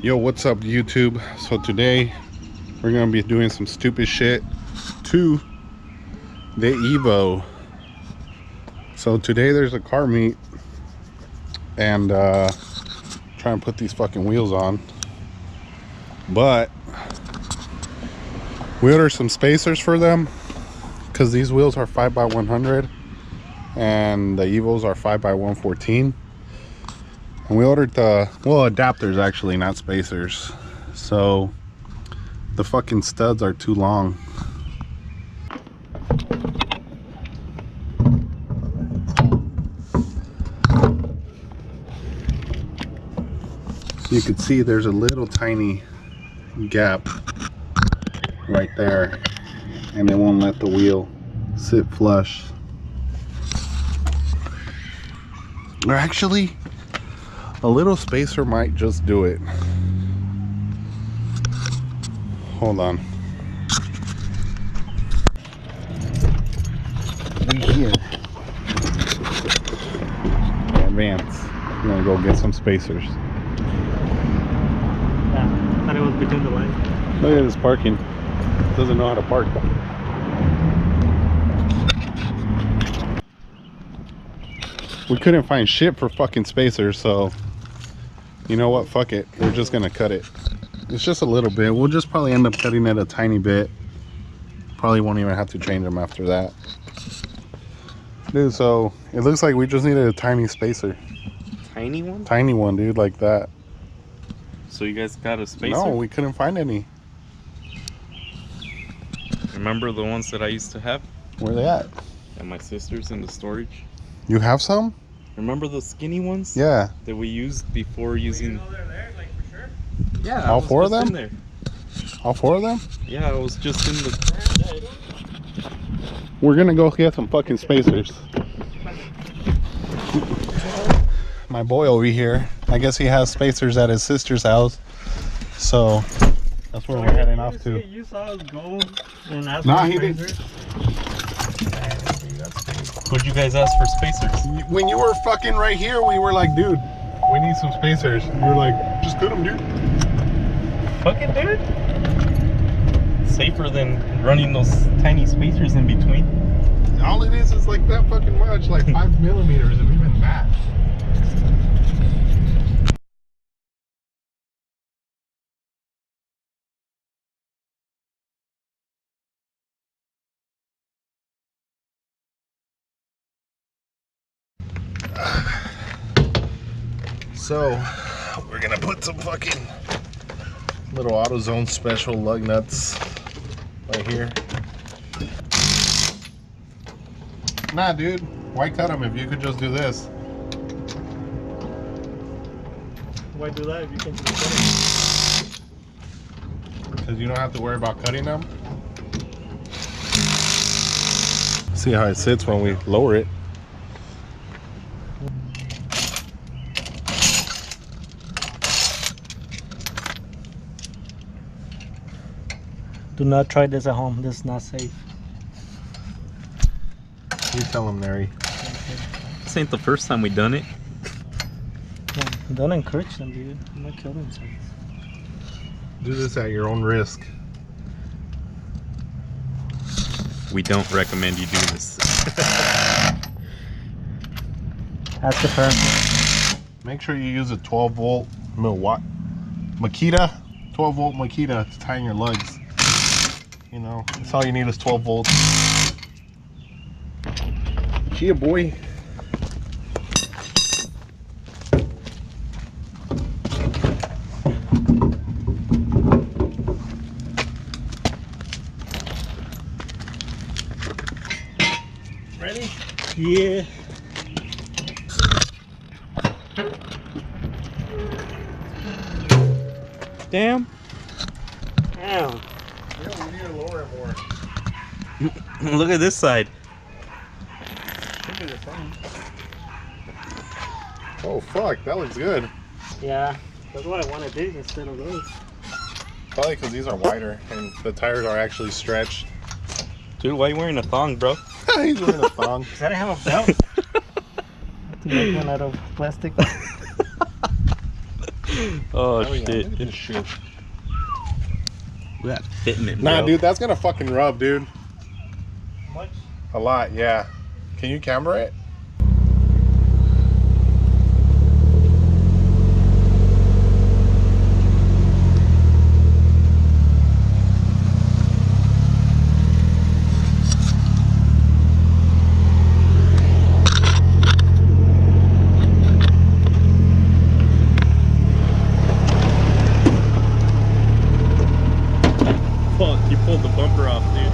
Yo, what's up YouTube? So today we're gonna be doing some stupid shit to the Evo. So today there's a car meet and trying to put these fucking wheels on, but we ordered some spacers for them because these wheels are 5x100 and the Evos are 5x114. And we ordered the, well, adapters actually, not spacers. So the fucking studs are too long. So you can see there's a little tiny gap right there, and it won't let the wheel sit flush. Or actually, a little spacer might just do it. Hold on. We here. Advance. I'm gonna go get some spacers. Yeah, I thought it was between the lines. Look at this parking. Doesn't know how to park. We couldn't find shit for fucking spacers, so you know what, fuck it, we're just gonna cut it. It's just a little bit. We'll just probably end up cutting it a tiny bit. Probably won't even have to change them after that. Dude, so it looks like we just needed a tiny spacer. Tiny one? Tiny one, dude, like that. So you guys got a spacer? No, we couldn't find any. Remember the ones that I used to have? Where are they at? At my sister's in the storage. You have some? Remember the skinny ones? Yeah. That we used before using... Yeah, all four of them? in there. All four of them? Yeah, I was just in the... We're gonna go get some fucking spacers. My boy over here, I guess he has spacers at his sister's house, so that's where we're heading off to. You saw us go and ask Nah, for he didn't. spacers? Who'd you guys ask for spacers? When you were fucking right here, we were like, dude, we need some spacers. You were like, just cut them, dude. Fucking dude. Safer than running those tiny spacers in between. All it is like that fucking much, like 5 millimeters, if even that. So we're gonna put some fucking little AutoZone special lug nuts right here. Nah, dude, why cut them if you could just do this? Why do that if you can just cut it? Because you don't have to worry about cutting them. See how it sits when we lower it. Do not try this at home. This is not safe. You tell him, Nery. This ain't the first time we done it. Yeah, don't encourage them, dude. They might kill themselves. Do this at your own risk. We don't recommend you do this. Ask the person. Make sure you use a 12 volt Makita. 12 volt Makita to tighten your lugs. You know, that's all you need is 12 volts. Chia boy. Ready? Yeah. Damn. Damn. Yeah, we need to lower it more. Look at this side. Oh fuck, that looks good. Yeah, that's what I want to do instead of those. Probably because these are wider and the tires are actually stretched. Dude, why are you wearing a thong, bro? He's wearing a thong. Because I didn't have a belt. To make one out of plastic. Oh, Hell yeah, shit. look at this shit. We got fitment, Nah, bro. dude, that's gonna fucking rub, dude. Much? A lot, yeah. Can you camera it? Fuck, you pulled the bumper off, dude.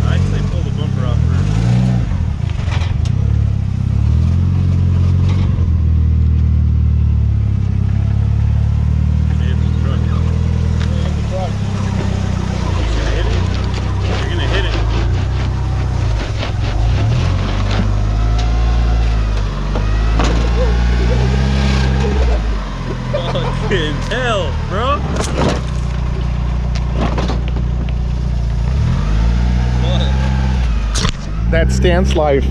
I'd say pull the bumper off first. Hit the truck. Hit the truck. You're gonna hit it? You're gonna hit it. Fucking hell, bro. What? That stance life.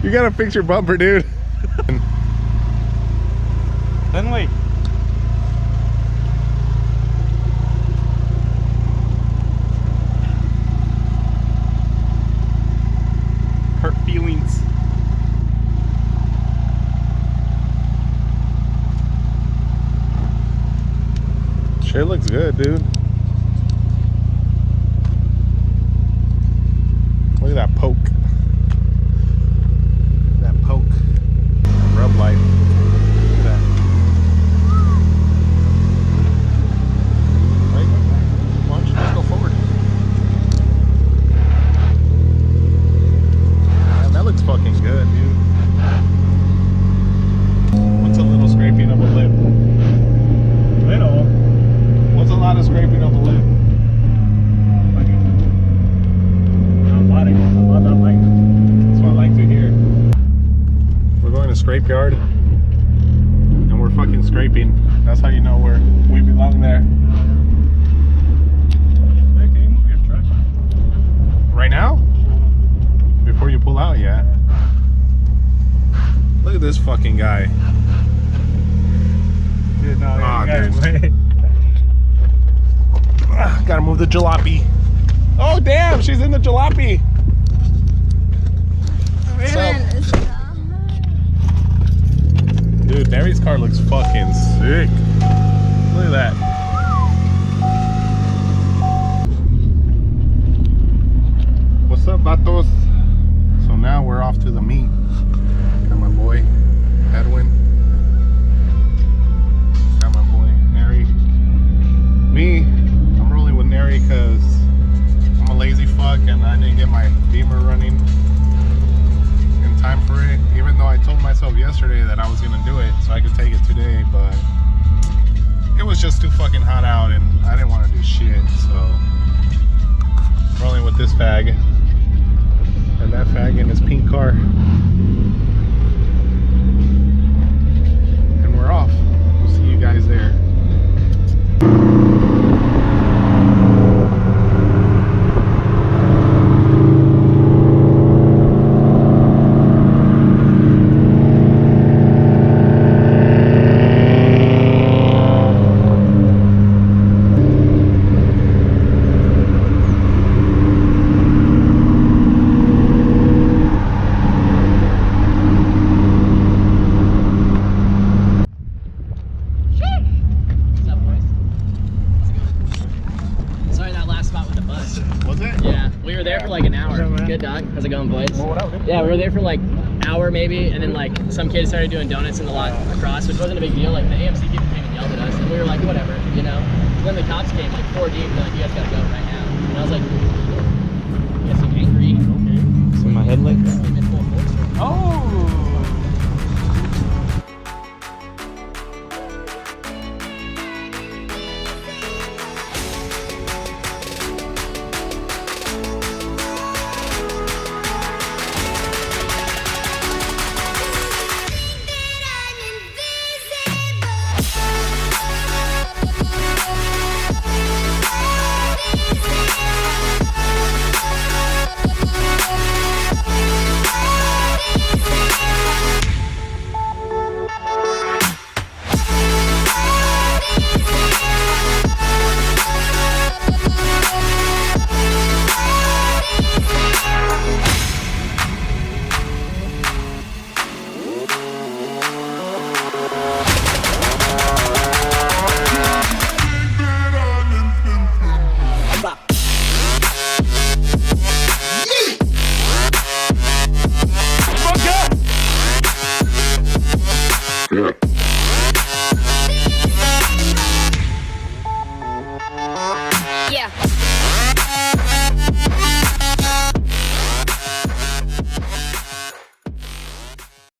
You gotta fix your bumper, dude. Then wait. Hurt feelings. Shit looks good, dude. Look at that poke. That poke. Rub light. Look at that. Right? Why don't you just go forward? Man, that looks fucking good, dude. What's a little scraping of a lip? Little. What's a lot of scraping of a lip? That's what I like to hear. We're going to scrapeyard and we're fucking scraping. That's how you know we belong there. Hey, can you move your truck? Right now? Before you pull out, yeah. Look at this fucking guy. Dude, no, Aw, you guys dude. wait. Gotta move the jalopy. Oh damn, she's in the jalopy. What's up? Dude, Nery's car looks fucking sick. Look at that. What's up, vatos? So now we're off to the meet. Got my boy, Edwin. Got my boy, Nery. Me, I'm rolling with Nery because I'm a lazy fuck and I didn't get my Beamer running in time for it, even though I told myself yesterday that I was gonna do it so I could take it today, but it was just too fucking hot out and I didn't want to do shit, so rolling with this fag and that fag in his pink car, and we're off. We'll see you guys there. Good dog. How's it going, boys? Yeah, we were there for like an hour maybe, and then like some kids started doing donuts in the lot across, which wasn't a big deal. Like the AMC people came and yelled at us, and we were like, whatever, you know. Then the cops came, like 4 deep, they're like, you guys gotta go right now. And I was like, you guys seem angry. Okay. So my headlights. Oh. Invisible. Yeah.